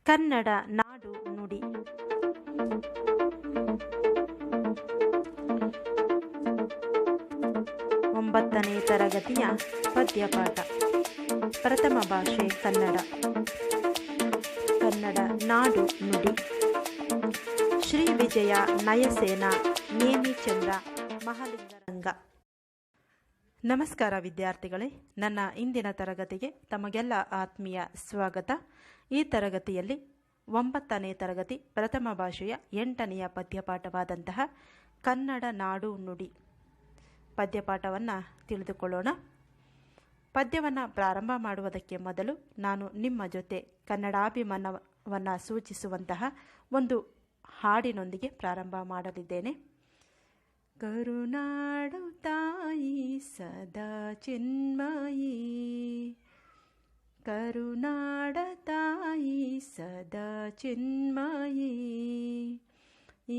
ಕನ್ನಡ ನಾಡು ನುಡಿ. ಒಂಬತ್ತನೇ ತರಗತಿಯ ಪದ್ಯಪಾಠ. ಪ್ರಥಮ ಭಾಷೆ ಕನ್ನಡ. ಕನ್ನಡ ನಾಡು ನುಡಿ. ಶ್ರೀ ವಿಜಯ, ನಯಸೇನ, ನೇಮಿಚಂದ್ರ, ಮಹಾಲಿಂಗರಂಗ. ನಮಸ್ಕಾರ ವಿದ್ಯಾರ್ಥಿಗಳೇ, ನನ್ನ ಇಂದಿನ ತರಗತಿಗೆ ತಮಗೆಲ್ಲ ಆತ್ಮೀಯ ಸ್ವಾಗತ. ಈ ತರಗತಿಯಲ್ಲಿ 9ನೇ ತರಗತಿ ಪ್ರಥಮ ಭಾಷೆಯ 8ನೆಯ ಪದ್ಯಪಾಠವಾದಂತಹ ಕನ್ನಡ ನಾಡು ನುಡಿ ಪದ್ಯಪಾಠವನ್ನು ತಿಳಿದುಕೊಳ್ಳೋಣ. ಪದ್ಯವನ್ನು ಪ್ರಾರಂಭ ಮಾಡುವುದಕ್ಕೆ ಮೊದಲು ನಾನು ನಿಮ್ಮ ಜೊತೆ ಕನ್ನಡಾಭಿಮಾನವನ್ನು ಸೂಚಿಸುವಂತಹ ಒಂದು ಹಾಡಿನೊಂದಿಗೆ ಪ್ರಾರಂಭ ಮಾಡಲಿದ್ದೇನೆ. ಕರುನಾಡು ತಾಯಿ ಸದಾ ಚಿನ್ಮಯಿ, ಕರುನಾಡ ತಾಯಿ ಸದಾ ಚಿನ್ಮಯಿ,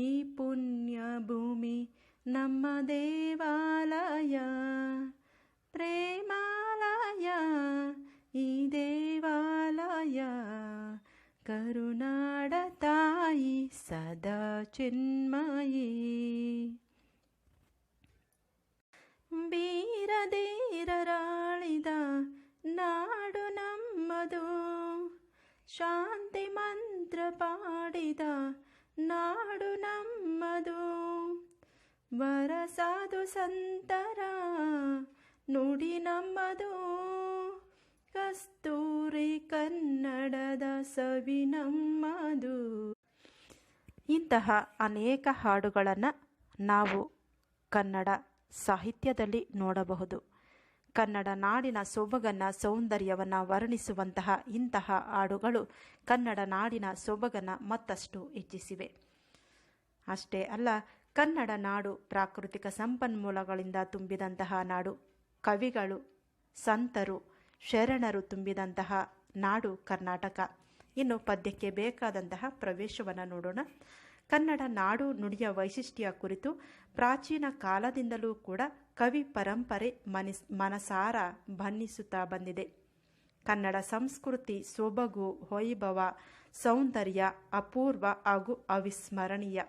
ಈ ಪುಣ್ಯ ಭೂಮಿ ನಮ್ಮ ದೇವಾಲಯ, ಪ್ರೇಮಾಲಯ ಈ ದೇವಾಲಯ, ಕರುನಾಡ ತಾಯಿ ಸದಾ ಚಿನ್ಮಯಿ. ಬೀರದೇರರಾಳಿದ ನಾಡು ನಮ್ಮದು, ಶಾಂತಿ ಮಂತ್ರ ಪಾಡಿದ ನಾಡು ನಮ್ಮದು, ವರಸಾಧು ಸಂತರ ನುಡಿ ನಮ್ಮದು, ಕಸ್ತೂರಿ ಕನ್ನಡದ ಸವಿ ನಮ್ಮದು. ಇಂತಹ ಅನೇಕ ಹಾಡುಗಳನ್ನು ನಾವು ಕನ್ನಡ ಸಾಹಿತ್ಯದಲ್ಲಿ ನೋಡಬಹುದು. ಕನ್ನಡ ನಾಡಿನ ಸೊಬಗನ್ನು, ಸೌಂದರ್ಯವನ್ನು ವರ್ಣಿಸುವಂತಹ ಇಂತಹ ಹಾಡುಗಳು ಕನ್ನಡ ನಾಡಿನ ಸೊಬಗನ್ನು ಮತ್ತಷ್ಟು ಹೆಚ್ಚಿಸಿವೆ. ಅಷ್ಟೇ ಅಲ್ಲ, ಕನ್ನಡ ನಾಡು ಪ್ರಾಕೃತಿಕ ಸಂಪನ್ಮೂಲಗಳಿಂದ ತುಂಬಿದಂತಹ ನಾಡು. ಕವಿಗಳು, ಸಂತರು, ಶರಣರು ತುಂಬಿದಂತಹ ನಾಡು ಕರ್ನಾಟಕ. ಇನ್ನು ಪದ್ಯಕ್ಕೆ ಬೇಕಾದಂತಹ ಪ್ರವೇಶವನ್ನು ನೋಡೋಣ. ಕನ್ನಡ ನಾಡು ನುಡಿಯ ವೈಶಿಷ್ಟ್ಯ ಕುರಿತು ಪ್ರಾಚೀನ ಕಾಲದಿಂದಲೂ ಕೂಡ ಕವಿ ಪರಂಪರೆ ಮನಸಾರ ಬಣ್ಣಿಸುತ್ತಾ ಬಂದಿದೆ. ಕನ್ನಡ ಸಂಸ್ಕೃತಿ ಸೊಬಗು, ವೈಭವ, ಸೌಂದರ್ಯ ಅಪೂರ್ವ ಹಾಗೂ ಅವಿಸ್ಮರಣೀಯ.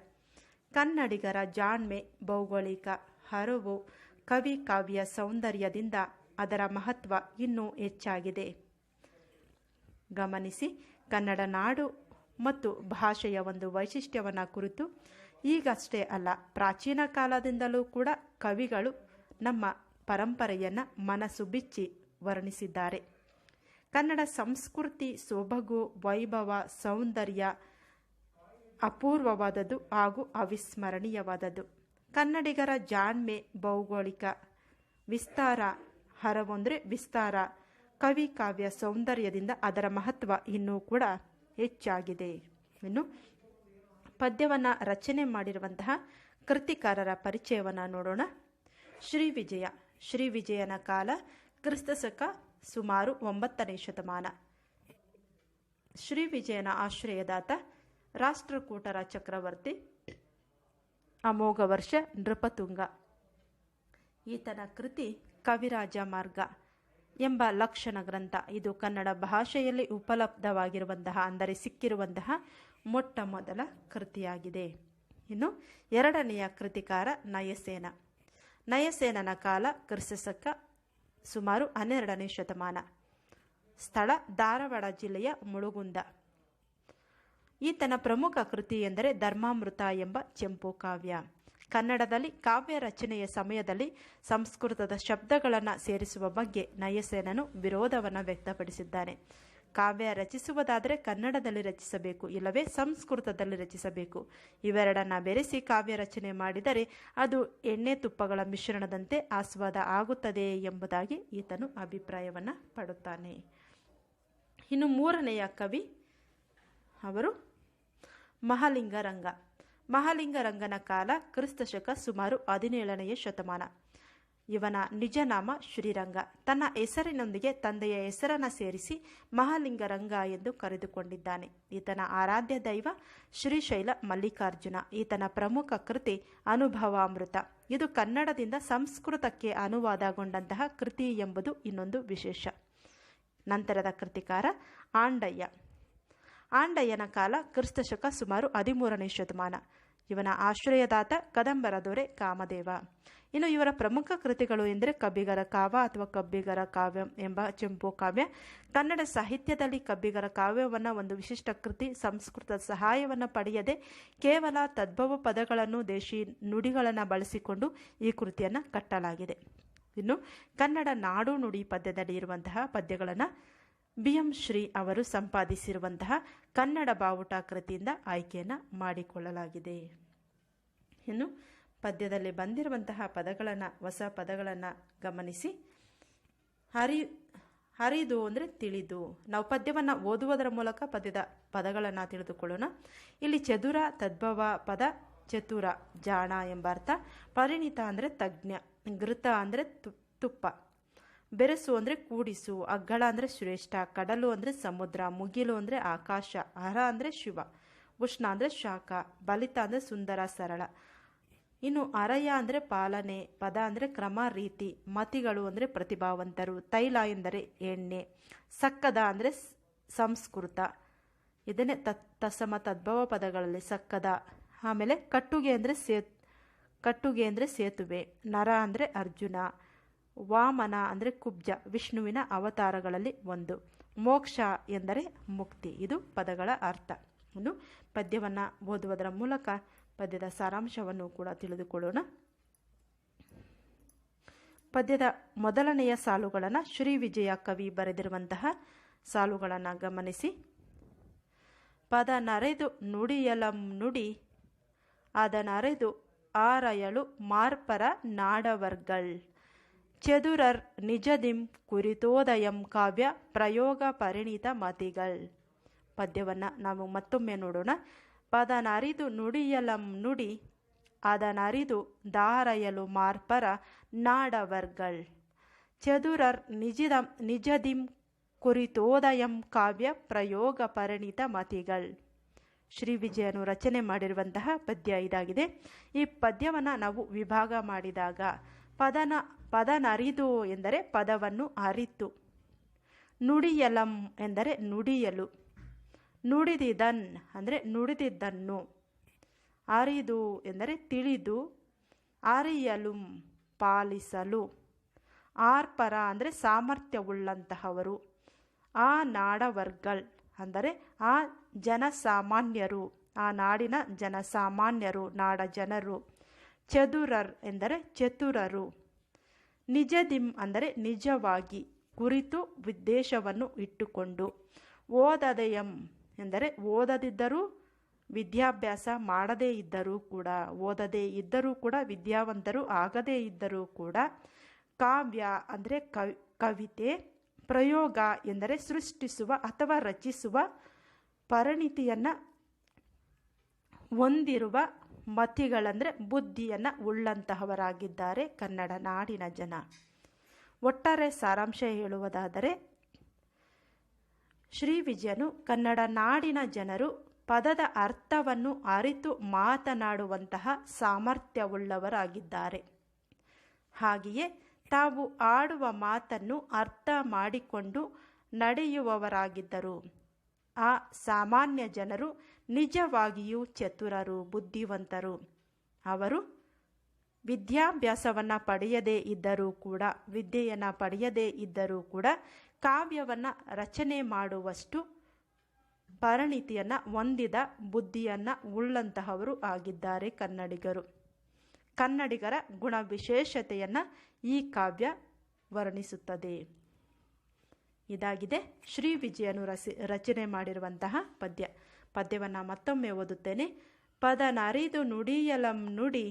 ಕನ್ನಡಿಗರ ಜಾಣ್ಮೆ, ಭೌಗೋಳಿಕ ಹರವು, ಕವಿ ಕಾವ್ಯ ಸೌಂದರ್ಯದಿಂದ ಅದರ ಮಹತ್ವ ಇನ್ನೂ ಹೆಚ್ಚಾಗಿದೆ. ಗಮನಿಸಿ, ಕನ್ನಡ ನಾಡು ಮತ್ತು ಭಾಷೆಯ ಒಂದು ವೈಶಿಷ್ಟ್ಯವನ್ನು ಕುರಿತು ಈಗಷ್ಟೇ ಅಲ್ಲ, ಪ್ರಾಚೀನ ಕಾಲದಿಂದಲೂ ಕೂಡ ಕವಿಗಳು ನಮ್ಮ ಪರಂಪರೆಯನ್ನು ಮನಸ್ಸು ಬಿಚ್ಚಿ ವರ್ಣಿಸಿದ್ದಾರೆ. ಕನ್ನಡ ಸಂಸ್ಕೃತಿ ಸೊಬಗು, ವೈಭವ, ಸೌಂದರ್ಯ ಅಪೂರ್ವವಾದದ್ದು ಹಾಗೂ ಅವಿಸ್ಮರಣೀಯವಾದದ್ದು. ಕನ್ನಡಿಗರ ಜಾಣ್ಮೆ, ಭೌಗೋಳಿಕ ವಿಸ್ತಾರ, ಹರವೊಂದರೆ ವಿಸ್ತಾರ, ಕವಿ ಕಾವ್ಯ ಸೌಂದರ್ಯದಿಂದ ಅದರ ಮಹತ್ವ ಇನ್ನೂ ಕೂಡ ಹೆಚ್ಚಾಗಿದೆ. ಇನ್ನು ಪದ್ಯವನ್ನು ರಚನೆ ಮಾಡಿರುವಂತಹ ಕೃತಿಕಾರರ ಪರಿಚಯವನ್ನು ನೋಡೋಣ. ಶ್ರೀ ವಿಜಯ. ಶ್ರೀ ವಿಜಯನ ಕಾಲ ಕ್ರಿಸ್ತಶಕ ಸುಮಾರು 9ನೇ ಶತಮಾನ. ಶ್ರೀ ವಿಜಯನ ಆಶ್ರಯದಾತ ರಾಷ್ಟ್ರಕೂಟರ ಚಕ್ರವರ್ತಿ ಅಮೋಘ ವರ್ಷ ನೃಪತುಂಗ. ಈತನ ಕೃತಿ ಕವಿರಾಜ ಮಾರ್ಗ ಎಂಬ ಲಕ್ಷಣ ಗ್ರಂಥ. ಇದು ಕನ್ನಡ ಭಾಷೆಯಲ್ಲಿ ಉಪಲಬ್ಧವಾಗಿರುವಂತಹ, ಅಂದರೆ ಸಿಕ್ಕಿರುವಂತಹ ಮೊಟ್ಟ ಮೊದಲ ಕೃತಿಯಾಗಿದೆ. ಇನ್ನು 2ನೆಯ ಕೃತಿಕಾರ ನಯಸೇನ. ನಯಸೇನನ ಕಾಲ ಕ್ರಿಸ್ತಶಕ ಸುಮಾರು 12ನೇ ಶತಮಾನ. ಸ್ಥಳ ಧಾರವಾಡ ಜಿಲ್ಲೆಯ ಮುಳುಗುಂದ. ಈತನ ಪ್ರಮುಖ ಕೃತಿ ಎಂದರೆ ಧರ್ಮಾಮೃತ ಎಂಬ ಚೆಂಪು ಕಾವ್ಯ. ಕನ್ನಡದಲ್ಲಿ ಕಾವ್ಯ ರಚನೆಯ ಸಮಯದಲ್ಲಿ ಸಂಸ್ಕೃತದ ಶಬ್ದಗಳನ್ನು ಸೇರಿಸುವ ಬಗ್ಗೆ ನಯಸೇನನು ವಿರೋಧವನ್ನು ವ್ಯಕ್ತಪಡಿಸಿದ್ದಾನೆ. ಕಾವ್ಯ ರಚಿಸುವುದಾದರೆ ಕನ್ನಡದಲ್ಲಿ ರಚಿಸಬೇಕು, ಇಲ್ಲವೇ ಸಂಸ್ಕೃತದಲ್ಲಿ ರಚಿಸಬೇಕು. ಇವೆರಡನ್ನು ಬೆರೆಸಿ ಕಾವ್ಯ ರಚನೆ ಮಾಡಿದರೆ ಅದು ಎಣ್ಣೆ ತುಪ್ಪಗಳ ಮಿಶ್ರಣದಂತೆ ಆಸ್ವಾದ ಆಗುತ್ತದೆ ಎಂಬುದಾಗಿ ಈತನು ಅಭಿಪ್ರಾಯವನ್ನು ಪಡುತ್ತಾನೆ. ಇನ್ನು 3ನೆಯ ಕವಿ ಅವರು ಮಹಾಲಿಂಗರಂಗ. ಮಹಾಲಿಂಗರಂಗನ ಕಾಲ ಕ್ರಿಸ್ತಶಕ ಸುಮಾರು 17ನೇ ಶತಮಾನ. ಇವನ ನಿಜನಾಮ ಶ್ರೀರಂಗ. ತನ್ನ ಹೆಸರಿನೊಂದಿಗೆ ತಂದೆಯ ಹೆಸರನ್ನು ಸೇರಿಸಿ ಮಹಾಲಿಂಗರಂಗ ಎಂದು ಕರೆದುಕೊಂಡಿದ್ದಾನೆ. ಈತನ ಆರಾಧ್ಯ ದೈವ ಶ್ರೀಶೈಲ ಮಲ್ಲಿಕಾರ್ಜುನ. ಈತನ ಪ್ರಮುಖ ಕೃತಿ ಅನುಭವಾಮೃತ. ಇದು ಕನ್ನಡದಿಂದ ಸಂಸ್ಕೃತಕ್ಕೆ ಅನುವಾದಗೊಂಡಂತಹ ಕೃತಿ ಎಂಬುದು ಇನ್ನೊಂದು ವಿಶೇಷ. ನಂತರದ ಕೃತಿಕಾರ ಆಂಡಯ್ಯ. ಆಂಡಯ್ಯನ ಕಾಲ ಕ್ರಿಸ್ತಶಕ ಸುಮಾರು 13ನೇ ಶತಮಾನ. ಇವನ ಆಶ್ರಯದಾತ ಕದಂಬರ ದೊರೆ ಕಾಮದೇವ. ಇನ್ನು ಇವರ ಪ್ರಮುಖ ಕೃತಿಗಳು ಎಂದರೆ ಕಬ್ಬಿಗರ ಕಾವ್ಯ ಅಥವಾ ಕಬ್ಬಿಗರ ಕಾವ್ಯ ಎಂಬ ಚಂಪು ಕಾವ್ಯ. ಕನ್ನಡ ಸಾಹಿತ್ಯದಲ್ಲಿ ಕಬ್ಬಿಗರ ಕಾವ್ಯವನ್ನು ಒಂದು ವಿಶಿಷ್ಟ ಕೃತಿ. ಸಂಸ್ಕೃತ ಸಹಾಯವನ್ನು ಪಡೆಯದೆ ಕೇವಲ ತದ್ಭವ ಪದಗಳನ್ನು, ದೇಶಿ ನುಡಿಗಳನ್ನು ಬಳಸಿಕೊಂಡು ಈ ಕೃತಿಯನ್ನು ಕಟ್ಟಲಾಗಿದೆ. ಇನ್ನು ಕನ್ನಡ ನಾಡು ನುಡಿ ಪದ್ಯದಲ್ಲಿ ಇರುವಂತಹ ಪದ್ಯಗಳನ್ನು BM ಶ್ರೀ ಅವರು ಸಂಪಾದಿಸಿರುವಂತಹ ಕನ್ನಡ ಬಾವುಟ ಕೃತಿಯಿಂದ ಆಯ್ಕೆಯನ್ನು ಮಾಡಿಕೊಳ್ಳಲಾಗಿದೆ. ಇನ್ನು ಪದ್ಯದಲ್ಲಿ ಬಂದಿರುವಂತಹ ಪದಗಳನ್ನು, ಹೊಸ ಪದಗಳನ್ನು ಗಮನಿಸಿ. ಹರಿದು ಅಂದರೆ ತಿಳಿದು. ನಾವು ಪದ್ಯವನ್ನು ಓದುವುದರ ಮೂಲಕ ಪದ್ಯದ ಪದಗಳನ್ನು ತಿಳಿದುಕೊಳ್ಳೋಣ. ಇಲ್ಲಿ ಚದುರ ತದ್ಭವ ಪದ ಚತುರ ಜಾಣ ಎಂಬ ಅರ್ಥ. ಪರಿಣಿತ ಅಂದರೆ ತಜ್ಞ. ಘೃತ ಅಂದರೆ ತುಪ್ಪ. ಬೆರೆಸು ಅಂದರೆ ಕೂಡಿಸು. ಅಗ್ಗಳ ಅಂದರೆ ಶ್ರೇಷ್ಠ. ಕಡಲು ಅಂದರೆ ಸಮುದ್ರ. ಮುಗಿಲು ಅಂದರೆ ಆಕಾಶ. ಹರ ಅಂದರೆ ಶಿವ. ಉಷ್ಣ ಅಂದರೆ ಶಾಖ. ಬಲಿತ ಅಂದರೆ ಸುಂದರ ಸರಳ. ಇನ್ನು ಅರಯ ಅಂದರೆ ಪಾಲನೆ. ಪದ ಅಂದರೆ ಕ್ರಮ ರೀತಿ. ಮತಿಗಳು ಅಂದರೆ ಪ್ರತಿಭಾವಂತರು. ತೈಲ ಎಂದರೆ ಎಣ್ಣೆ. ಸಕ್ಕದ ಅಂದರೆ ಸಂಸ್ಕೃತ. ಇದನ್ನೇ ತತ್ಸಮ ತದ್ಭವ ಪದಗಳಲ್ಲಿ ಸಕ್ಕದ. ಆಮೇಲೆ ಕಟ್ಟುಗೆ ಅಂದರೆ ಸೇತುವೆ. ನರ ಅಂದರೆ ಅರ್ಜುನ. ವಾಮನ ಅಂದರೆ ಕುಬ್ಜ, ವಿಷ್ಣುವಿನ ಅವತಾರಗಳಲ್ಲಿ ಒಂದು. ಮೋಕ್ಷ ಎಂದರೆ ಮುಕ್ತಿ. ಇದು ಪದಗಳ ಅರ್ಥ. ಇನ್ನು ಪದ್ಯವನ್ನು ಓದುವುದರ ಮೂಲಕ ಪದ್ಯದ ಸಾರಾಂಶವನ್ನು ಕೂಡ ತಿಳಿದುಕೊಳ್ಳೋಣ. ಪದ್ಯದ ಮೊದಲನೆಯ ಸಾಲುಗಳನ್ನು ಶ್ರೀ ವಿಜಯ ಕವಿ ಬರೆದಿರುವಂತಹ ಸಾಲುಗಳನ್ನು ಗಮನಿಸಿ. ಪದ ನರೆದು ನುಡಿಯಲಂ ನುಡಿ ಅದನರೆದು ಆರಯಳು ಮಾರ್ಪರ ನಾಡವರ್ಗಳ್ ಚದುರರ್ ನಿಜದಿಂ ಕುರಿತೋದಯಂ ಕಾವ್ಯ ಪ್ರಯೋಗ ಪರಿಣಿತ ಮತಿಗಳ್. ಪದ್ಯವನ್ನು ನಾವು ಮತ್ತೊಮ್ಮೆ ನೋಡೋಣ. ಪದನರಿದು ನುಡಿಯಲಂ ನುಡಿ ಅದನರಿದು ದಾರಯಲು ಮಾರ್ಪರ ನಾಡವರ್ಗಳ್ ಚದುರರ್ ನಿಜದಿಂ ಕುರಿತೋದಯಂ ಕಾವ್ಯ ಪ್ರಯೋಗ ಪರಿಣಿತ ಮತಿಗಳ್. ಶ್ರೀ ವಿಜಯನು ರಚನೆ ಮಾಡಿರುವಂತಹ ಪದ್ಯ ಇದಾಗಿದೆ. ಈ ಪದ್ಯವನ್ನು ನಾವು ವಿಭಾಗ ಮಾಡಿದಾಗ ಪದನರಿದು ಎಂದರೆ ಪದವನ್ನು ಅರಿತು. ನುಡಿಯಲಂ ಎಂದರೆ ನುಡಿಯಲು. ನುಡಿದಿದನ್ ಅಂದರೆ ನುಡಿದಿದ್ದನ್ನು. ಅರಿದು ಎಂದರೆ ತಿಳಿದು. ಅರಿಯಲು ಪಾಲಿಸಲು. ಆರ್ಪರ ಅಂದರೆ ಸಾಮರ್ಥ್ಯವುಳ್ಳಂತಹವರು. ಆ ನಾಡವರ್ಗಳ್ ಅಂದರೆ ಆ ಜನಸಾಮಾನ್ಯರು, ಆ ನಾಡಿನ ಜನಸಾಮಾನ್ಯರು, ನಾಡ ಜನರು. ಚದುರರ್ ಎಂದರೆ ಚತುರರು. ನಿಜದಿಂ ಅಂದರೆ ನಿಜವಾಗಿ, ಕುರಿತು, ಉದ್ದೇಶವನ್ನು ಇಟ್ಟುಕೊಂಡು. ಓದದಯಂ ಎಂದರೆ ಓದದಿದ್ದರೂ, ವಿದ್ಯಾಭ್ಯಾಸ ಮಾಡದೇ ಇದ್ದರೂ ಕೂಡ, ಓದದೇ ಇದ್ದರೂ ಕೂಡ, ವಿದ್ಯಾವಂತರು ಆಗದೇ ಇದ್ದರೂ ಕೂಡ. ಕಾವ್ಯ ಅಂದರೆ ಕವಿತೆ. ಪ್ರಯೋಗ ಎಂದರೆ ಸೃಷ್ಟಿಸುವ ಅಥವಾ ರಚಿಸುವ ಪರಿಣಿತಿಯನ್ನು ಹೊಂದಿರುವ. ಮತಿಗಳಂದರೆ ಬುದ್ಧಿಯನ್ನು ಉಳ್ಳಂತಹವರಾಗಿದ್ದಾರೆ ಕನ್ನಡ ನಾಡಿನ ಜನ. ಒಟ್ಟಾರೆ ಸಾರಾಂಶ ಹೇಳುವುದಾದರೆ ಶ್ರೀ ವಿಜಯನು ಕನ್ನಡ ನಾಡಿನ ಜನರು ಪದದ ಅರ್ಥವನ್ನು ಅರಿತು ಮಾತನಾಡುವಂತಹ ಸಾಮರ್ಥ್ಯವುಳ್ಳವರಾಗಿದ್ದಾರೆ. ಹಾಗೆಯೇ ತಾವು ಆಡುವ ಮಾತನ್ನು ಅರ್ಥ ಮಾಡಿಕೊಂಡು ನಡೆಯುವವರಾಗಿದ್ದರು. ಆ ಸಾಮಾನ್ಯ ಜನರು ನಿಜವಾಗಿಯೂ ಚತುರರು, ಬುದ್ಧಿವಂತರು. ಅವರು ವಿದ್ಯಾಭ್ಯಾಸವನ್ನು ಪಡೆಯದೇ ಇದ್ದರೂ ಕೂಡ, ವಿದ್ಯೆಯನ್ನು ಪಡೆಯದೇ ಇದ್ದರೂ ಕೂಡ ಕಾವ್ಯವನ್ನು ರಚನೆ ಮಾಡುವಷ್ಟು ಪರಿಣಿತಿಯನ್ನು ಹೊಂದಿದ, ಬುದ್ಧಿಯನ್ನು ಉಳ್ಳಂತಹವರು ಆಗಿದ್ದಾರೆ ಕನ್ನಡಿಗರು. ಕನ್ನಡಿಗರ ಗುಣ ವಿಶೇಷತೆಯನ್ನು ಈ ಕಾವ್ಯ ವರ್ಣಿಸುತ್ತದೆ. ಇದಾಗಿದೆ ಶ್ರೀ ವಿಜಯನು ರಚನೆ ಮಾಡಿರುವಂತಹ ಪದ್ಯವನ್ನು ಮತ್ತೊಮ್ಮೆ ಓದುತ್ತೇನೆ. ಪದನರಿದು ನುಡಿಯಲಂ ನುಡಿ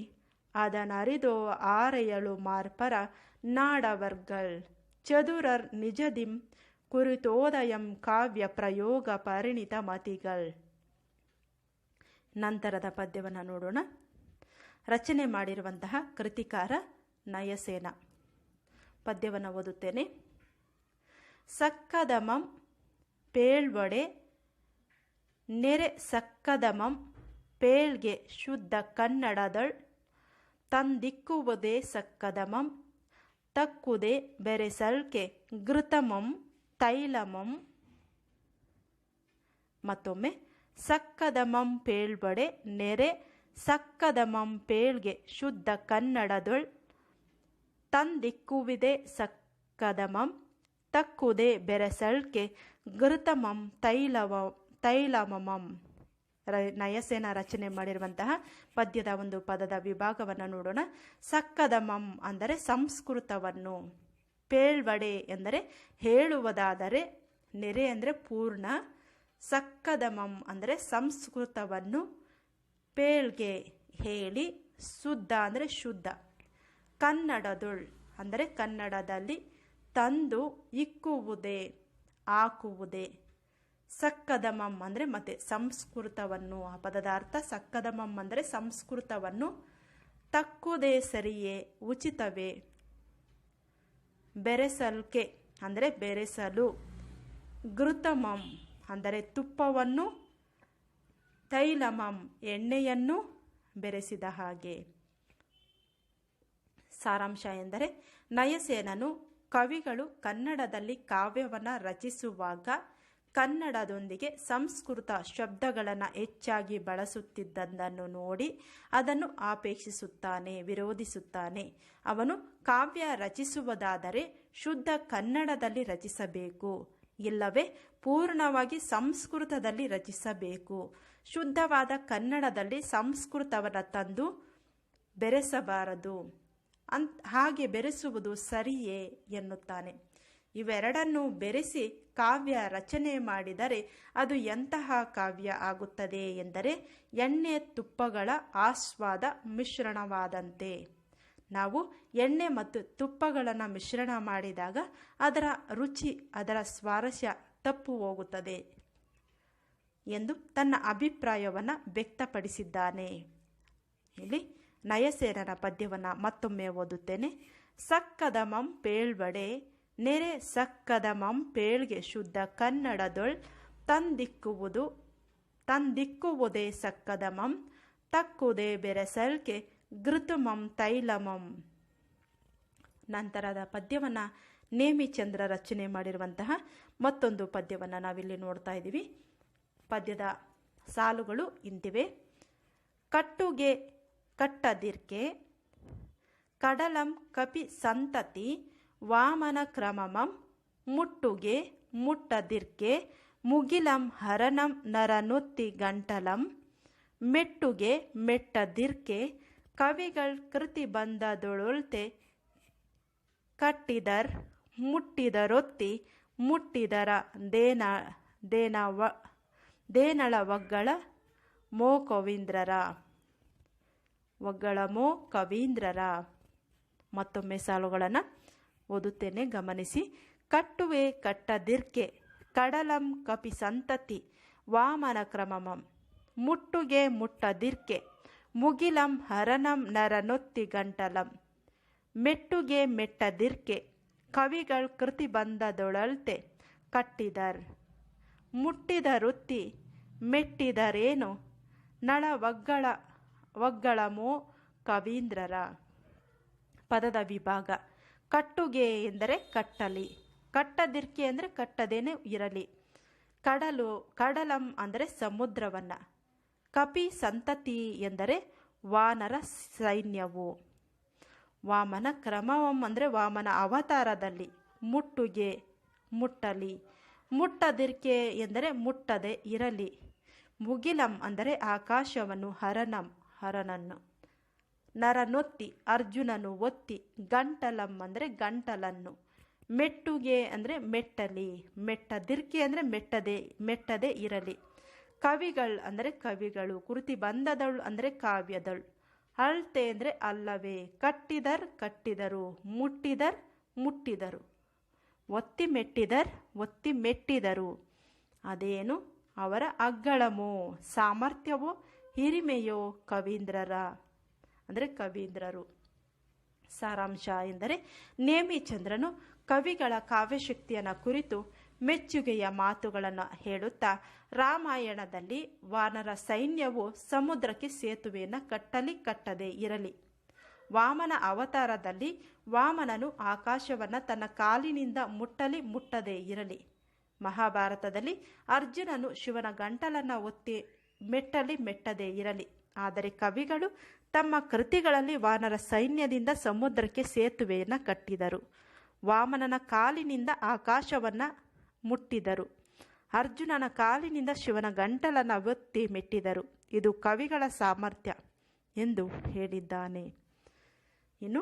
ಅದನರಿದು ಆರೆಯಳು ಮಾರ್ಪರ ನಾಡವರ್ಗಳ್ ಚದುರರ್ ನಿಜದಿಂ ಕುರಿತೋದಯಂ ಕಾವ್ಯ ಪ್ರಯೋಗ ಪರಿಣಿತ ಮತಿಗಳ್. ನಂತರದ ಪದ್ಯವನ್ನು ನೋಡೋಣ. ರಚನೆ ಮಾಡಿರುವಂತಹ ಕೃತಿಕಾರ ನಯಸೇನ. ಪದ್ಯವನ್ನು ಓದುತ್ತೇನೆ. ಸಕ್ಕದಮಂ ಪೇಳ್ವಡೆ ನೆರೆ ಸಕ್ಕದಮಂ ಪೇಳ್ಗೆ ಶುದ್ಧ ಕನ್ನಡದಳ್ ತಂದಿಕ್ಕುವುದೇ ಸಕ್ಕದಮಂ ತಕ್ಕುದೇ ಬೆರೆಸಲ್ಕೆ ಘೃತಮಂ ತೈಲಮಂ ಮತ್ತೊಮ್ಮೆ ಸಕ್ಕದಮಂ ಪೇಳ್ಬಡೆ ನೆರೆ ಸಕ್ಕದಮಂ ಪೇಳ್ಗೆ ಶುದ್ಧ ಕನ್ನಡದೊಳ್ ತಂದಿಕ್ಕುವಿದೆ ಸಕ್ಕದಮಂ ತಕ್ಕುದೆ ಬೆರೆಸಳ್ಕೆ ಘೃತಮಂ ತೈಲಮಮಂ. ನಯಸೇನ ರಚನೆ ಮಾಡಿರುವಂತಹ ಪದ್ಯದ ಒಂದು ಪದದ ವಿಭಾಗವನ್ನು ನೋಡೋಣ. ಸಕ್ಕದಮಂ ಅಂದರೆ ಸಂಸ್ಕೃತವನ್ನು, ಪೇಳ್ವಡೆ ಎಂದರೆ ಹೇಳುವುದಾದರೆ, ನೆರೆ ಅಂದರೆ ಪೂರ್ಣ, ಸಕ್ಕದಮಂ ಅಂದರೆ ಸಂಸ್ಕೃತವನ್ನು, ಪೇಳ್ಗೆ ಹೇಳಿ, ಶುದ್ಧ ಅಂದರೆ ಶುದ್ಧ, ಕನ್ನಡದೊಳ್ ಅಂದರೆ ಕನ್ನಡದಲ್ಲಿ, ತಂದು ಇಕ್ಕುವುದೇ ಹಾಕುವುದೇ, ಸಕ್ಕದಮಂ ಅಂದರೆ ಮತ್ತೆ ಸಂಸ್ಕೃತವನ್ನು, ಆ ಪದದ ಅರ್ಥ ಸಕ್ಕದಮಂ ಅಂದರೆ ಸಂಸ್ಕೃತವನ್ನು, ತಕ್ಕುದೇ ಸರಿಯೇ ಉಚಿತವೇ, ಬೆರೆಸಲ್ಕೆ ಅಂದರೆ ಬೆರೆಸಲು, ಘೃತಮಂ ಅಂದರೆ ತುಪ್ಪವನ್ನು, ತೈಲಮಂ ಎಣ್ಣೆಯನ್ನು ಬೆರೆಸಿದ ಹಾಗೆ. ಸಾರಾಂಶ ಎಂದರೆ ನಯಸೇನನು ಕವಿಗಳು ಕನ್ನಡದಲ್ಲಿ ಕಾವ್ಯವನ್ನು ರಚಿಸುವಾಗ ಕನ್ನಡದೊಂದಿಗೆ ಸಂಸ್ಕೃತ ಶಬ್ದಗಳನ್ನು ಹೆಚ್ಚಾಗಿ ಬಳಸುತ್ತಿದ್ದದ್ದನ್ನು ನೋಡಿ ಅದನ್ನು ಆಪೇಕ್ಷಿಸುತ್ತಾನೆ, ವಿರೋಧಿಸುತ್ತಾನೆ. ಅವನು ಕಾವ್ಯ ರಚಿಸುವುದಾದರೆ ಶುದ್ಧ ಕನ್ನಡದಲ್ಲಿ ರಚಿಸಬೇಕು, ಇಲ್ಲವೇ ಪೂರ್ಣವಾಗಿ ಸಂಸ್ಕೃತದಲ್ಲಿ ರಚಿಸಬೇಕು. ಶುದ್ಧವಾದ ಕನ್ನಡದಲ್ಲಿ ಸಂಸ್ಕೃತವನ್ನು ತಂದು ಬೆರೆಸಬಾರದು. ಹಾಗೆ ಬೆರೆಸುವುದು ಸರಿಯೇ ಎನ್ನುತ್ತಾನೆ. ಇವೆರಡನ್ನು ಬೆರೆಸಿ ಕಾವ್ಯ ರಚನೆ ಮಾಡಿದರೆ ಅದು ಎಂತಹ ಕಾವ್ಯ ಆಗುತ್ತದೆ ಎಂದರೆ ಎಣ್ಣೆ ತುಪ್ಪಗಳ ಆಸ್ವಾದ ಮಿಶ್ರಣವಾದಂತೆ. ನಾವು ಎಣ್ಣೆ ಮತ್ತು ತುಪ್ಪಗಳನ್ನು ಮಿಶ್ರಣ ಮಾಡಿದಾಗ ಅದರ ರುಚಿ, ಅದರ ಸ್ವಾರಸ್ಯ ತಪ್ಪು ಹೋಗುತ್ತದೆ ಎಂದು ತನ್ನ ಅಭಿಪ್ರಾಯವನ್ನು ವ್ಯಕ್ತಪಡಿಸಿದ್ದಾನೆ. ಇಲ್ಲಿ ನಯಸೇನನ ಪದ್ಯವನ್ನು ಮತ್ತೊಮ್ಮೆ ಓದುತ್ತೇನೆ. ಸಕ್ಕದಮಂ ಪೇಳ್ಬಡೆ ನೆರೆ ಸಕ್ಕದಮಂ ಪೇಳ್ಗೆ ಶುದ್ಧ ಕನ್ನಡದೊಳ್ ತಂದಿಕ್ಕುವುದೇ ಸಕ್ಕದಮಂ ತಕ್ಕುದೇ ಬೆರೆಸಲ್ಕೆ ಘೃತಮಂ ತೈಲಮಂ. ನಂತರದ ಪದ್ಯವನ್ನು ನೇಮಿಚಂದ್ರ ರಚನೆ ಮಾಡಿರುವಂತಹ ಮತ್ತೊಂದು ಪದ್ಯವನ್ನು ನಾವಿಲ್ಲಿ ನೋಡ್ತಾ ಇದ್ದೀವಿ. ಪದ್ಯದ ಸಾಲುಗಳು ಇಂತಿವೆ. ಕಟ್ಟುಗೆ ಕಟ್ಟದಿರ್ಕೆ ಕಡಲಂ ಕಪಿ ಸಂತತಿ ವಾಮನ ಕ್ರಮಮಂ ಮುಟ್ಟುಗೆ ಮುಟ್ಟದಿರ್ಕೆ ಮುಗಿಲಂ ಹರನಂ ನರನೊತ್ತಿ ಗಂಟಲಂ ಮೆಟ್ಟುಗೆ ಮೆಟ್ಟದಿರ್ಕೆ ಕವಿಗಳ್ ಕೃತಿ ಬಂದದೊಳೊಳ್ತೆ ಕಟ್ಟಿದರ್ ಮುಟ್ಟಿದರೊತ್ತಿ ಮುಟ್ಟಿದರ ದೇನಳ ಒಗ್ಗಳ ಮೋ ಕವೀಂದ್ರರ. ಮತ್ತೊಮ್ಮೆ ಸಾಲುಗಳನ್ನು ಓದುತ್ತೇನೆ, ಗಮನಿಸಿ. ಕಟ್ಟುವೆ ಕಟ್ಟದಿರ್ಕೆ ಕಡಲಂ ಕಪಿ ಸಂತತಿ ವಾಮನ ಕ್ರಮಮಂ ಮುಟ್ಟುಗೆ ಮುಟ್ಟದಿರ್ಕೆ ಮುಗಿಲಂ ಹರನಂ ನರನೊತ್ತಿ ಗಂಟಲಂ ಮೆಟ್ಟುಗೆ ಮೆಟ್ಟದಿರ್ಕೆ ಕವಿಗಳ್ ಕೃತಿ ಬಂದದೊಳಲ್ತೆ ಕಟ್ಟಿದರ್ ಮುಟ್ಟಿದರೊತ್ತಿ ಮೆಟ್ಟಿದರೇನು ನಳ ಒಗ್ಗಳಮೋ ಕವೀಂದ್ರರ. ಪದದ ವಿಭಾಗ. ಕಟ್ಟುಗೆ ಎಂದರೆ ಕಟ್ಟಲಿ, ಕಟ್ಟದಿರ್ಕೆ ಅಂದರೆ ಕಟ್ಟದೇನೆ ಇರಲಿ, ಕಡಲಂ ಅಂದರೆ ಸಮುದ್ರವನ್ನು, ಕಪಿ ಸಂತತಿ ಎಂದರೆ ವಾನರ ಸೈನ್ಯವು, ವಾಮನ ಕ್ರಮವಂ ಅಂದರೆ ವಾಮನ ಅವತಾರದಲ್ಲಿ, ಮುಟ್ಟುಗೆ ಮುಟ್ಟಲಿ, ಮುಟ್ಟದಿರ್ಕೆ ಎಂದರೆ ಮುಟ್ಟದೆ ಇರಲಿ, ಮುಗಿಲಂ ಅಂದರೆ ಆಕಾಶವನ್ನು, ಹರನನ್ನು, ನರನೊತ್ತಿ ಅರ್ಜುನನು ಒತ್ತಿ, ಗಂಟಲಂ ಅಂದರೆ ಗಂಟಲನ್ನು, ಮೆಟ್ಟುಗೆ ಅಂದರೆ ಮೆಟ್ಟಲಿ, ಮೆಟ್ಟದಿರ್ಕೆ ಅಂದರೆ ಮೆಟ್ಟದೆ ಇರಲಿ, ಕವಿಗಳ್ ಅಂದರೆ ಕವಿಗಳು, ಕೃತಿ ಬಂದದಳು ಅಂದರೆ ಕಾವ್ಯದಳು, ಅಳ್ತೆ ಅಂದರೆ ಅಲ್ಲವೇ, ಕಟ್ಟಿದರು, ಮುಟ್ಟಿದರು, ಒತ್ತಿ ಮೆಟ್ಟಿದರು, ಅದೇನು ಅವರ ಅಗ್ಗಳಮೋ ಸಾಮರ್ಥ್ಯವೋ ಹಿರಿಮೆಯೋ ಕವೀಂದ್ರರ ಅಂದರೆ ಕವೀಂದ್ರರು. ಸಾರಾಂಶ ಎಂದರೆ ನೇಮಿಚಂದ್ರನು ಕವಿಗಳ ಕಾವ್ಯಶಕ್ತಿಯನ್ನು ಕುರಿತು ಮೆಚ್ಚುಗೆಯ ಮಾತುಗಳನ್ನು ಹೇಳುತ್ತಾ ರಾಮಾಯಣದಲ್ಲಿ ವಾನರ ಸೈನ್ಯವು ಸಮುದ್ರಕ್ಕೆ ಸೇತುವೆಯನ್ನು ಕಟ್ಟದೆ ಇರಲಿ, ವಾಮನ ಅವತಾರದಲ್ಲಿ ವಾಮನನು ಆಕಾಶವನ್ನು ತನ್ನ ಕಾಲಿನಿಂದ ಮುಟ್ಟದೆ ಇರಲಿ, ಮಹಾಭಾರತದಲ್ಲಿ ಅರ್ಜುನನು ಶಿವನ ಗಂಟಲನ್ನು ಒತ್ತಿ ಮೆಟ್ಟದೇ ಇರಲಿ, ಆದರೆ ಕವಿಗಳು ತಮ್ಮ ಕೃತಿಗಳಲ್ಲಿ ವಾನರ ಸೈನ್ಯದಿಂದ ಸಮುದ್ರಕ್ಕೆ ಸೇತುವೆಯನ್ನು ಕಟ್ಟಿದರು, ವಾಮನನ ಕಾಲಿನಿಂದ ಆಕಾಶವನ್ನು ಮುಟ್ಟಿದರು, ಅರ್ಜುನನ ಕಾಲಿನಿಂದ ಶಿವನ ಗಂಟಲನ್ನು ಒತ್ತಿ ಮೆಟ್ಟಿದರು. ಇದು ಕವಿಗಳ ಸಾಮರ್ಥ್ಯ ಎಂದು ಹೇಳಿದ್ದಾನೆ. ಇನ್ನು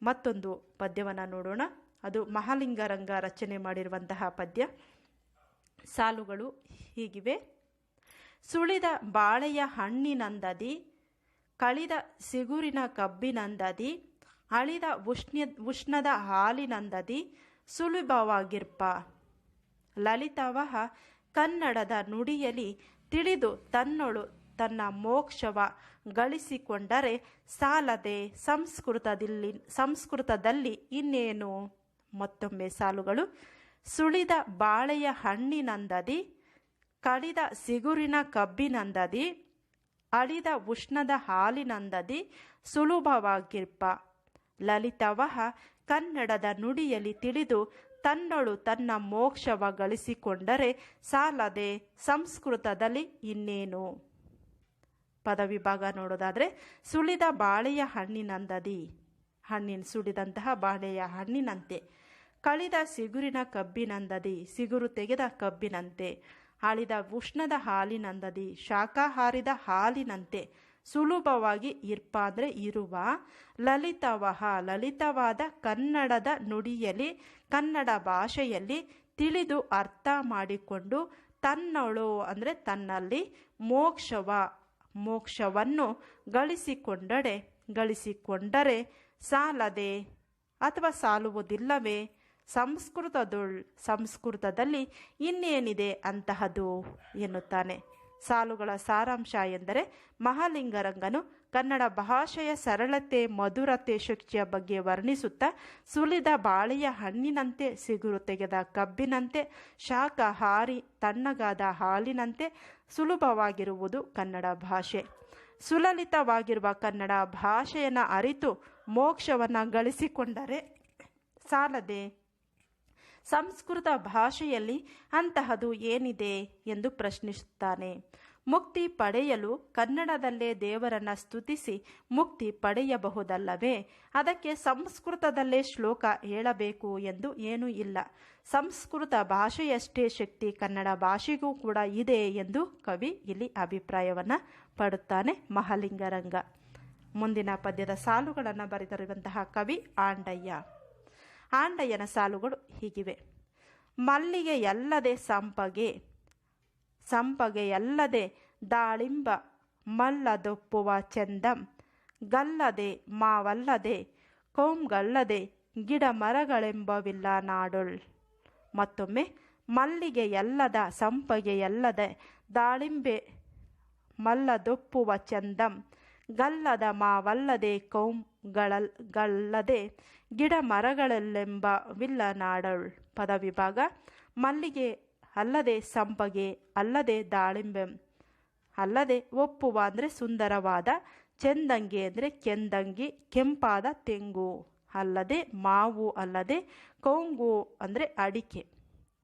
ಮತ್ತೊಂದು ಪದ್ಯವನ್ನು ನೋಡೋಣ. ಅದು ಮಹಾಲಿಂಗರಂಗ ರಚನೆ ಮಾಡಿರುವಂತಹ ಪದ್ಯ. ಸಾಲುಗಳು ಹೀಗಿವೆ. ಸುಳಿದ ಬಾಳೆಯ ಹಣ್ಣಿನಂದದಿ, ಕಳಿದ ಸಿಗುರಿನ ಕಬ್ಬಿನಂದದಿ, ಅಳಿದ ಉಷ್ಣದ ಹಾಲಿನಂದದಿ ಸುಲಭವಾಗಿರ್ಪ. ಲಲಿತವಹ ಕನ್ನಡದ ನುಡಿಯಲಿ ತಿಳಿದು ತನ್ನೊಳು ತನ್ನ ಮೋಕ್ಷವ ಗಳಿಸಿಕೊಂಡರೆ ಸಾಲದೆ ಸಂಸ್ಕೃತದಲ್ಲಿ ಇನ್ನೇನು. ಮತ್ತೊಮ್ಮೆ ಸಾಲುಗಳು. ಸುಳಿದ ಬಾಳೆಯ ಹಣ್ಣಿನಂದದಿ, ಕಳಿದ ಸಿಗುರಿನ ಕಬ್ಬಿನಂದದಿ, ಅಳಿದ ಉಷ್ಣದ ಹಾಲಿನಂದದಿ ಸುಲಭವಾಗಿರ್ಪ. ಲಲಿತವಹ ಕನ್ನಡದ ನುಡಿಯಲ್ಲಿ ತಿಳಿದು ತನ್ನೊಳು ತನ್ನ ಮೋಕ್ಷವ ಗಳಿಸಿಕೊಂಡರೆ ಸಾಲದೆ ಸಂಸ್ಕೃತದಲ್ಲಿ ಇನ್ನೇನು. ಪದವಿಭಾಗ ನೋಡೋದಾದರೆ, ಸುಳಿದ ಬಾಳೆಯ ಹಣ್ಣಿನಂದದಿ, ಸುಳಿದಂತಹ ಬಾಳೆಯ ಹಣ್ಣಿನಂತೆ, ಕಳಿದ ಸಿಗುರಿನ ಕಬ್ಬಿನಂದದಿ, ಸಿಗುರು ತೆಗೆದ ಕಬ್ಬಿನಂತೆ, ಅಳಿದ ಉಷ್ಣದ ಹಾಲಿನಂದದಿ, ಶಾಖಾಹಾರಿದ ಹಾಲಿನಂತೆ, ಸುಲಭವಾಗಿ ಇರ್ಪ ಅಂದರೆ ಇರುವ, ಲಲಿತವಹ ಲಲಿತವಾದ ಕನ್ನಡದ ನುಡಿಯಲ್ಲಿ ಕನ್ನಡ ಭಾಷೆಯಲ್ಲಿ ತಿಳಿದು ಅರ್ಥ ಮಾಡಿಕೊಂಡು ತನ್ನೊಳು ಅಂದರೆ ತನ್ನಲ್ಲಿ ಮೋಕ್ಷವನ್ನು ಗಳಿಸಿಕೊಂಡರೆ ಸಾಲದೆ ಅಥವಾ ಸಾಲುವುದಿಲ್ಲವೇ ಸಂಸ್ಕೃತದಲ್ಲಿ ಇನ್ನೇನಿದೆ ಅಂತಹದು ಎನ್ನುತ್ತಾನೆ. ಸಾಲುಗಳ ಸಾರಾಂಶ ಎಂದರೆ, ಮಹಾಲಿಂಗರಂಗನು ಕನ್ನಡ ಭಾಷೆಯ ಸರಳತೆ, ಮಧುರತೆ, ಶಕ್ತಿಯ ಬಗ್ಗೆ ವರ್ಣಿಸುತ್ತಾ ಸುಲಿದ ಬಾಳೆಯ ಹಣ್ಣಿನಂತೆ, ಸಿಗುರು ತೆಗೆದ ಕಬ್ಬಿನಂತೆ, ಶಾಖಾಹಾರಿ ತಣ್ಣಗಾದ ಹಾಲಿನಂತೆ ಸುಲಭವಾಗಿರುವುದು ಕನ್ನಡ ಭಾಷೆ. ಸುಲಲಿತವಾಗಿರುವ ಕನ್ನಡ ಭಾಷೆಯನ್ನು ಅರಿತು ಮೋಕ್ಷವನ್ನು ಗಳಿಸಿಕೊಂಡರೆ ಸಾಲದೆ ಸಂಸ್ಕೃತ ಭಾಷೆಯಲ್ಲಿ ಅಂತಹದು ಏನಿದೆ ಎಂದು ಪ್ರಶ್ನಿಸುತ್ತಾನೆ. ಮುಕ್ತಿ ಪಡೆಯಲು ಕನ್ನಡದಲ್ಲೇ ದೇವರನ್ನು ಸ್ತುತಿಸಿ ಮುಕ್ತಿ ಪಡೆಯಬಹುದಲ್ಲವೇ? ಅದಕ್ಕೆ ಸಂಸ್ಕೃತದಲ್ಲೇ ಶ್ಲೋಕ ಹೇಳಬೇಕು ಎಂದು ಏನೂ ಇಲ್ಲ. ಸಂಸ್ಕೃತ ಭಾಷೆಯಷ್ಟೇ ಶಕ್ತಿ ಕನ್ನಡ ಭಾಷೆಗೂ ಕೂಡ ಇದೆ ಎಂದು ಕವಿ ಇಲ್ಲಿ ಅಭಿಪ್ರಾಯವನ್ನು ಪಡುತ್ತಾನೆ ಮಹಾಲಿಂಗರಂಗ. ಮುಂದಿನ ಪದ್ಯದ ಸಾಲುಗಳನ್ನು ಬರೆದಿರುವಂತಹ ಕವಿ ಆಂಡಯ್ಯ. ಆಂಡಯ್ಯನ ಸಾಲುಗಳು ಹೀಗಿವೆ. ಮಲ್ಲಿಗೆಯಲ್ಲದೆ ಸಂಪಗೆಯಲ್ಲದೆ ದಾಳಿಂಬ ಮಲ್ಲದೊಪ್ಪುವ ಚೆಂದಂ, ಗಲ್ಲದೆ ಮಾವಲ್ಲದೆ ಕೋಂಗಲ್ಲದೆ ಗಿಡ ಮರಗಳೆಂಬವಿಲ್ಲ ನಾಡೊಳ್. ಮತ್ತೊಮ್ಮೆ, ಮಲ್ಲಿಗೆಯಲ್ಲದ ಸಂಪಗೆಯಲ್ಲದೆ ದಾಳಿಂಬೆ ಮಲ್ಲದೊಪ್ಪುವ ಚೆಂದಂ, ಗಲ್ಲದ ಮಾವಲ್ಲದೆ ಕೌಂಗಲ್ಲದೆ ಗಿಡ ಮರಗಳೆಂಬವಿಲ್ಲ ನಾಡೊಳ್. ಪದವಿಭಾಗ. ಮಲ್ಲಿಗೆ ಅಲ್ಲದೆ ಸಂಪಗೆ ಅಲ್ಲದೆ ದಾಳಿಂಬೆ ಅಲ್ಲದೆ ಒಪ್ಪುವ ಅಂದರೆ ಸುಂದರವಾದ, ಚೆಂದಂಗಿ ಅಂದರೆ ಕೆಂದಂಗಿ ಕೆಂಪಾದ ತೆಂಗು ಅಲ್ಲದೆ, ಮಾವು ಅಲ್ಲದೆ, ಕೌಂಗು ಅಂದರೆ ಅಡಿಕೆ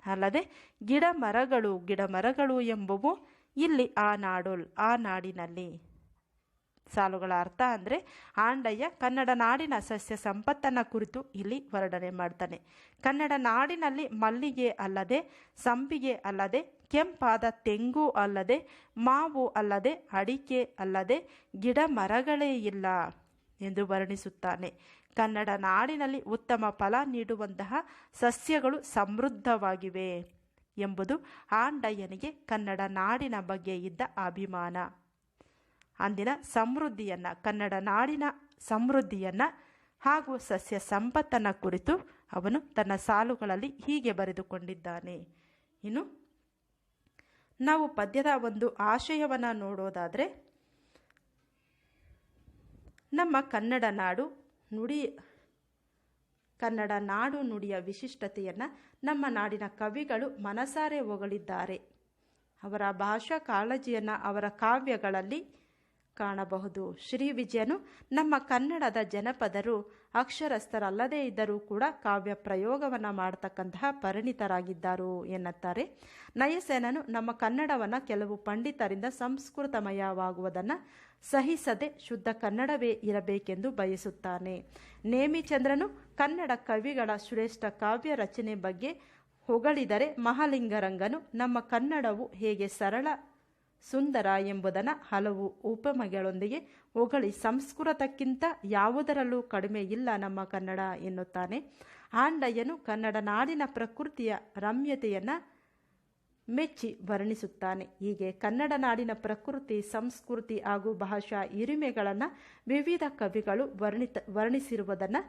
ಅಲ್ಲದೆ, ಗಿಡ ಮರಗಳು ಎಂಬುವು ಇಲ್ಲಿ ಆ ನಾಡಿನಲ್ಲಿ. ಸಾಲುಗಳ ಅರ್ಥ ಅಂದರೆ, ಆಂಡಯ್ಯ ಕನ್ನಡ ನಾಡಿನ ಸಸ್ಯ ಸಂಪತ್ತನ್ನು ಕುರಿತು ಇಲ್ಲಿ ವರ್ಣನೆ ಮಾಡ್ತಾನೆ. ಕನ್ನಡ ನಾಡಿನಲ್ಲಿ ಮಲ್ಲಿಗೆ ಅಲ್ಲದೆ, ಸಂಪಿಗೆ ಅಲ್ಲದೆ, ಕೆಂಪಾದ ತೆಂಗು ಅಲ್ಲದೆ, ಮಾವು ಅಲ್ಲದೆ, ಅಡಿಕೆ ಅಲ್ಲದೆ, ಗಿಡ ಮರಗಳೇ ಇಲ್ಲ ಎಂದು ವರ್ಣಿಸುತ್ತಾನೆ. ಕನ್ನಡ ನಾಡಿನಲ್ಲಿ ಉತ್ತಮ ಫಲ ನೀಡುವಂತಹ ಸಸ್ಯಗಳು ಸಮೃದ್ಧವಾಗಿವೆ ಎಂಬುದು ಆಂಡಯ್ಯನಿಗೆ ಕನ್ನಡ ನಾಡಿನ ಬಗ್ಗೆ ಇದ್ದ ಅಭಿಮಾನ. ಅಂದಿನ ಕನ್ನಡ ನಾಡಿನ ಸಮೃದ್ಧಿಯನ್ನು ಹಾಗೂ ಸಸ್ಯ ಸಂಪತ್ತನ್ನು ಕುರಿತು ಅವನು ತನ್ನ ಸಾಲುಗಳಲ್ಲಿ ಹೀಗೆ ಬರೆದುಕೊಂಡಿದ್ದಾನೆ. ಇನ್ನು ನಾವು ಪದ್ಯದ ಒಂದು ಆಶಯವನ್ನು ನೋಡೋದಾದರೆ, ನಮ್ಮ ಕನ್ನಡ ನಾಡು ನುಡಿಯ ವಿಶಿಷ್ಟತೆಯನ್ನು ನಮ್ಮ ನಾಡಿನ ಕವಿಗಳು ಮನಸಾರೆ ಹೊಗಳಿದ್ದಾರೆ. ಅವರ ಭಾಷಾ ಕಾಳಜಿಯನ್ನು ಅವರ ಕಾವ್ಯಗಳಲ್ಲಿ ಕಾಣಬಹುದು. ಶ್ರೀ ವಿಜಯನು ನಮ್ಮ ಕನ್ನಡದ ಜನಪದರು ಅಕ್ಷರಸ್ಥರಲ್ಲದೇ ಇದ್ದರೂ ಕೂಡ ಕಾವ್ಯ ಪ್ರಯೋಗವನ್ನು ಮಾಡತಕ್ಕಂತಹ ಪರಿಣಿತರಾಗಿದ್ದರು ಎನ್ನುತ್ತಾರೆ. ನಯಸೇನನು ನಮ್ಮ ಕನ್ನಡವನ್ನು ಕೆಲವು ಪಂಡಿತರಿಂದ ಸಂಸ್ಕೃತಮಯವಾಗುವುದನ್ನು ಸಹಿಸದೆ ಶುದ್ಧ ಕನ್ನಡವೇ ಇರಬೇಕೆಂದು ಬಯಸುತ್ತಾನೆ. ನೇಮಿಚಂದ್ರನು ಕನ್ನಡ ಕವಿಗಳ ಶ್ರೇಷ್ಠ ಕಾವ್ಯ ರಚನೆ ಬಗ್ಗೆ ಹೊಗಳಿದರೆ, ಮಹಾಲಿಂಗರಂಗನು ನಮ್ಮ ಕನ್ನಡವು ಹೇಗೆ ಸರಳ ಸುಂದರ ಎಂಬುದನ್ನು ಹಲವು ಉಪಮೆಗಳೊಂದಿಗೆ ಹೊಗಳಿ ಸಂಸ್ಕೃತಕ್ಕಿಂತ ಯಾವುದರಲ್ಲೂ ಕಡಿಮೆ ಇಲ್ಲ ನಮ್ಮ ಕನ್ನಡ ಎನ್ನುತ್ತಾನೆ. ಆಂಡಯ್ಯನು ಕನ್ನಡ ನಾಡಿನ ಪ್ರಕೃತಿಯ ರಮ್ಯತೆಯನ್ನು ಮೆಚ್ಚಿ ವರ್ಣಿಸುತ್ತಾನೆ. ಹೀಗೆ ಕನ್ನಡ ನಾಡಿನ ಪ್ರಕೃತಿ, ಸಂಸ್ಕೃತಿ ಹಾಗೂ ಭಾಷಾ ಹಿರಿಮೆಗಳನ್ನು ವಿವಿಧ ಕವಿಗಳು ವರ್ಣಿಸಿರುವುದನ್ನು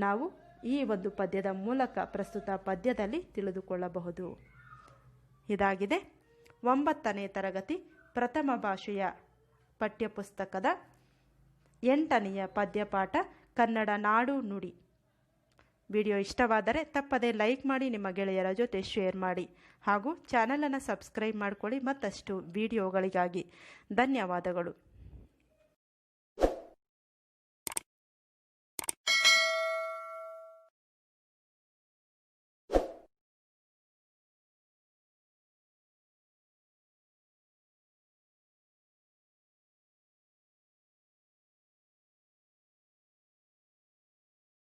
ನಾವು ಈ ಒಂದು ಪದ್ಯದ ಮೂಲಕ ಪ್ರಸ್ತುತ ಪದ್ಯದಲ್ಲಿ ತಿಳಿದುಕೊಳ್ಳಬಹುದು. ಇದಾಗಿದೆ 9ನೇ ತರಗತಿ ಪ್ರಥಮ ಭಾಷೆಯ ಪಠ್ಯಪುಸ್ತಕದ 8ನೆಯ ಪದ್ಯಪಾಠ ಕನ್ನಡ ನಾಡು ನುಡಿ. ವಿಡಿಯೋ ಇಷ್ಟವಾದರೆ ತಪ್ಪದೇ ಲೈಕ್ ಮಾಡಿ, ನಿಮ್ಮ ಗೆಳೆಯರ ಜೊತೆ ಶೇರ್ ಮಾಡಿ ಹಾಗೂ ಚಾನಲನ್ನು ಸಬ್ಸ್ಕ್ರೈಬ್ ಮಾಡಿಕೊಳ್ಳಿ. ಮತ್ತಷ್ಟು ವಿಡಿಯೋಗಳಿಗಾಗಿ ಧನ್ಯವಾದಗಳು.